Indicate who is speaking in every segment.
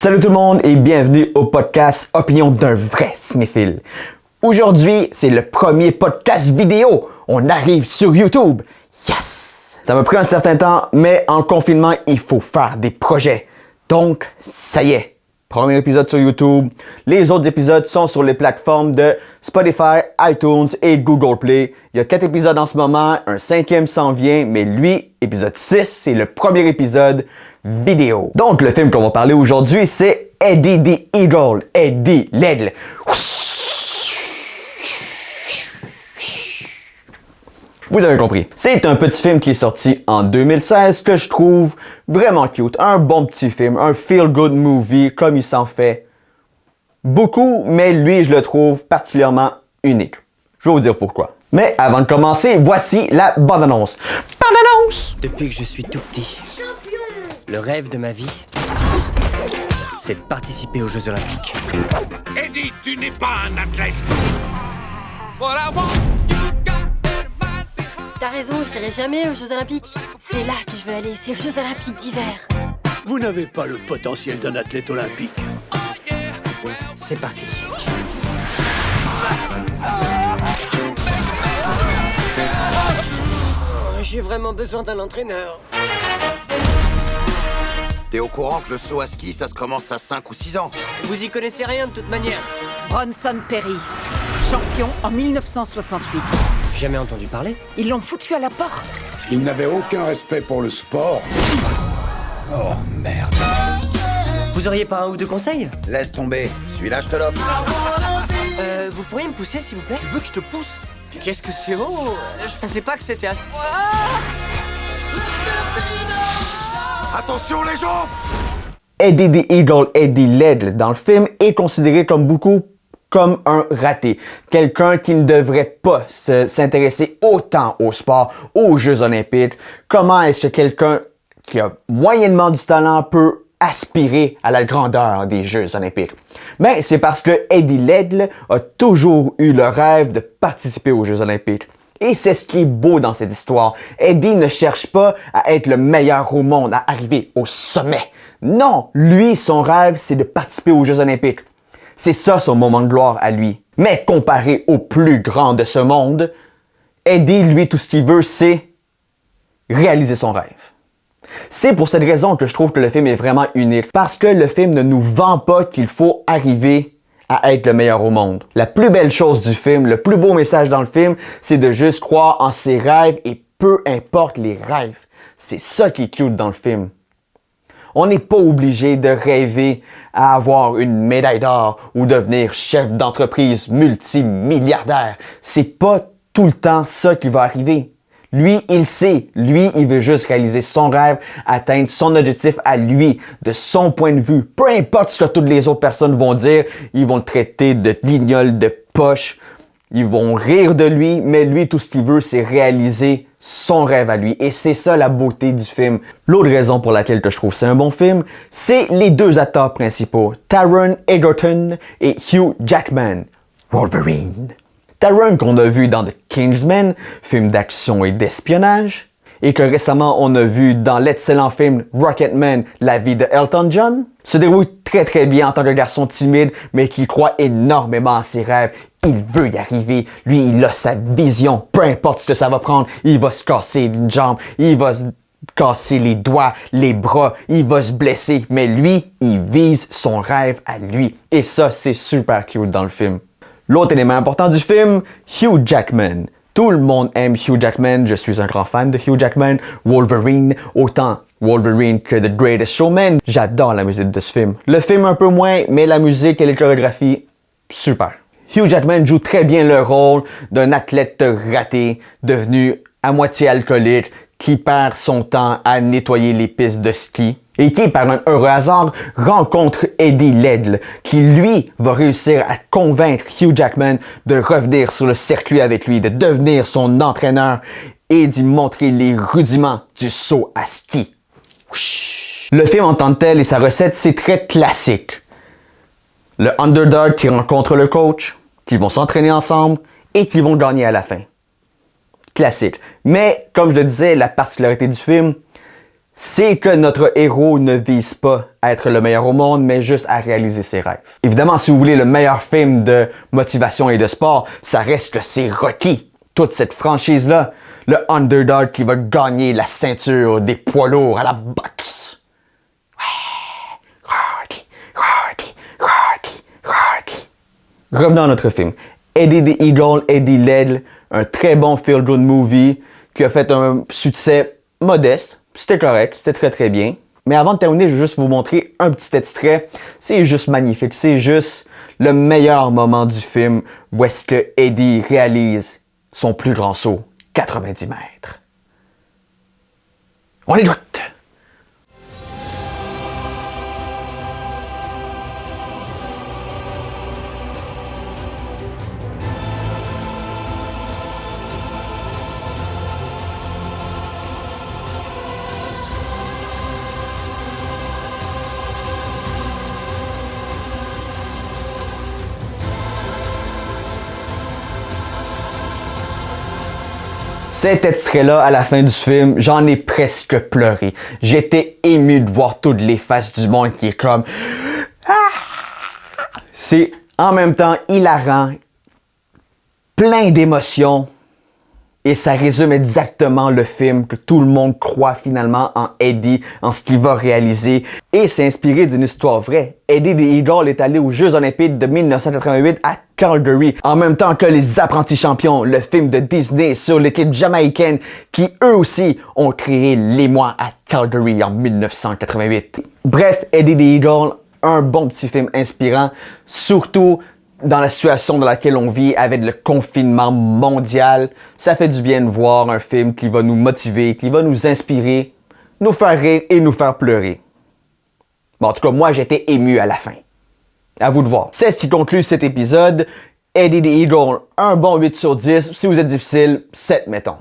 Speaker 1: Salut tout le monde et bienvenue au podcast Opinion d'un vrai cinéphile. Aujourd'hui, c'est le premier podcast vidéo. On arrive sur YouTube. Yes! Ça m'a pris un certain temps, mais en confinement, il faut faire des projets. Donc, ça y est. Premier épisode sur YouTube. Les autres épisodes sont sur les plateformes de Spotify, iTunes et Google Play. Il y a 4 épisodes en ce moment, un 5e s'en vient, mais lui, épisode 6, c'est le premier épisode vidéo. Donc, le film qu'on va parler aujourd'hui, c'est Eddie the Eagle, Eddie l'aigle. Vous avez compris. C'est un petit film qui est sorti en 2016 que je trouve vraiment cute. Un bon petit film, un feel-good movie comme il s'en fait beaucoup, mais lui, je le trouve particulièrement unique. Je vais vous dire pourquoi. Mais avant de commencer, voici la bande-annonce. Bande-annonce!
Speaker 2: Depuis que je suis tout petit, le rêve de ma vie, c'est de participer aux Jeux Olympiques.
Speaker 3: Eddie, tu n'es pas un athlète.
Speaker 4: T'as raison, je n'irai jamais aux Jeux Olympiques. C'est là que je veux aller, c'est aux Jeux Olympiques d'hiver.
Speaker 3: Vous n'avez pas le potentiel d'un athlète olympique.
Speaker 2: C'est parti. J'ai vraiment besoin d'un entraîneur.
Speaker 5: T'es au courant que le saut à ski, ça se commence à 5 ou 6 ans?
Speaker 2: Vous y connaissez rien de toute manière.
Speaker 6: Bronson Perry, champion en 1968.
Speaker 2: Jamais entendu parler?
Speaker 6: Ils l'ont foutu à la porte.
Speaker 7: Il n'avait aucun respect pour le sport. Oh merde.
Speaker 2: Vous auriez pas un ou deux conseils?
Speaker 5: Laisse tomber, celui-là je te l'offre.
Speaker 2: Vous pourriez me pousser s'il vous plaît? Tu veux que je te pousse? Qu'est-ce que c'est haut? Je pensais pas que c'était à ce point.
Speaker 3: Attention les jambes!
Speaker 1: Eddie the Eagle, Eddie l'aigle dans le film est considéré comme beaucoup comme un raté. Quelqu'un qui ne devrait pas s'intéresser autant au sport, aux Jeux Olympiques. Comment est-ce que quelqu'un qui a moyennement du talent peut aspirer à la grandeur des Jeux Olympiques? Mais c'est parce que Eddie l'aigle a toujours eu le rêve de participer aux Jeux Olympiques. Et c'est ce qui est beau dans cette histoire. Eddie ne cherche pas à être le meilleur au monde, à arriver au sommet. Non, lui, son rêve, c'est de participer aux Jeux Olympiques. C'est ça son moment de gloire à lui. Mais comparé au plus grand de ce monde, Eddie, lui, tout ce qu'il veut, c'est réaliser son rêve. C'est pour cette raison que je trouve que le film est vraiment unique. Parce que le film ne nous vend pas qu'il faut arriver à être le meilleur au monde. La plus belle chose du film, le plus beau message dans le film, c'est de juste croire en ses rêves et peu importe les rêves. C'est ça qui est cute dans le film. On n'est pas obligé de rêver à avoir une médaille d'or ou devenir chef d'entreprise multimilliardaire. C'est pas tout le temps ça qui va arriver. Lui, il sait. Lui, il veut juste réaliser son rêve, atteindre son objectif à lui, de son point de vue. Peu importe ce que toutes les autres personnes vont dire, ils vont le traiter de guignol, de poche. Ils vont rire de lui, mais lui, tout ce qu'il veut, c'est réaliser son rêve à lui. Et c'est ça la beauté du film. L'autre raison pour laquelle que je trouve que c'est un bon film, c'est les deux acteurs principaux, Taron Egerton et Hugh Jackman, Wolverine. Taron qu'on a vu dans The Kingsman, film d'action et d'espionnage, et que récemment on a vu dans l'excellent film Rocketman, la vie de Elton John, se déroule très bien en tant que garçon timide, mais qui croit énormément à ses rêves. Il veut y arriver. Lui, il a sa vision. Peu importe ce que ça va prendre, il va se casser une jambe, il va se casser les doigts, les bras, il va se blesser. Mais lui, il vise son rêve à lui. Et ça, c'est super cute dans le film. L'autre élément important du film, Hugh Jackman. Tout le monde aime Hugh Jackman. Je suis un grand fan de Hugh Jackman. Wolverine, autant Wolverine que The Greatest Showman. J'adore la musique de ce film. Le film un peu moins, mais la musique et les chorégraphies, super. Hugh Jackman joue très bien le rôle d'un athlète raté, devenu à moitié alcoolique, qui perd son temps à nettoyer les pistes de ski et qui, par un heureux hasard, rencontre Eddie l'aigle, qui, lui, va réussir à convaincre Hugh Jackman de revenir sur le circuit avec lui, de devenir son entraîneur et d'y montrer les rudiments du saut à ski. Le film en tant que tel et sa recette, c'est très classique. Le underdog qui rencontre le coach, qui vont s'entraîner ensemble et qui vont gagner à la fin. Classique. Mais, comme je le disais, la particularité du film, c'est que notre héros ne vise pas à être le meilleur au monde, mais juste à réaliser ses rêves. Évidemment, si vous voulez le meilleur film de motivation et de sport, ça reste que c'est Rocky. Toute cette franchise-là, le underdog qui va gagner la ceinture des poids lourds à la boxe. Ouais, Rocky, Rocky, Rocky, Rocky. Revenons à notre film. Eddie the Eagle, Eddie l'Aigle, un très bon feel-good movie qui a fait un succès modeste. C'était correct, c'était très très bien. Mais avant de terminer, je vais juste vous montrer un petit extrait. C'est juste magnifique, c'est juste le meilleur moment du film où est-ce que Eddie réalise son plus grand saut, 90 mètres. On écoute! Cet extrait-là, à la fin du film, j'en ai presque pleuré. J'étais ému de voir toutes les faces du monde qui est comme... Ah! C'est en même temps hilarant, plein d'émotions, et ça résume exactement le film que tout le monde croit finalement en Eddie, en ce qu'il va réaliser. Et c'est inspiré d'une histoire vraie. Eddie the Eagle est allé aux Jeux Olympiques de 1988 à Calgary, en même temps que Les Apprentis Champions, le film de Disney sur l'équipe jamaïcaine qui eux aussi ont créé l'émoi à Calgary en 1988. Bref, Eddie the Eagle, un bon petit film inspirant, surtout dans la situation dans laquelle on vit avec le confinement mondial. Ça fait du bien de voir un film qui va nous motiver, qui va nous inspirer, nous faire rire et nous faire pleurer. Bon, en tout cas, moi, j'étais ému à la fin. À vous de voir. C'est ce qui conclut cet épisode. Eddie the Eagle, un bon 8 sur 10. Si vous êtes difficile, 7 mettons.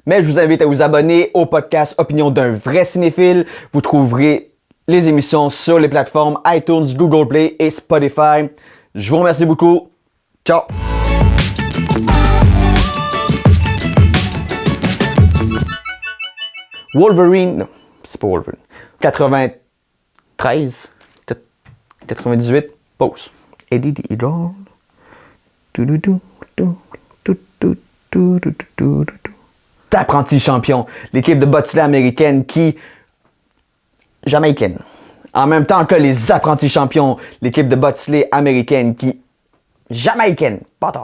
Speaker 1: Mais je vous invite à vous abonner au podcast Opinion d'un vrai cinéphile. Vous trouverez les émissions sur les plateformes iTunes, Google Play et Spotify. Je vous remercie beaucoup. Ciao! Wolverine, non, c'est pas Wolverine. 93, 98, pause. Eddie the Eagle. Apprentis champions, l'équipe de bobsleigh américaine qui... jamaïcaine. En même temps que les apprentis champions, l'équipe de bobsleigh américaine qui... jamaïcaine. Pas tard.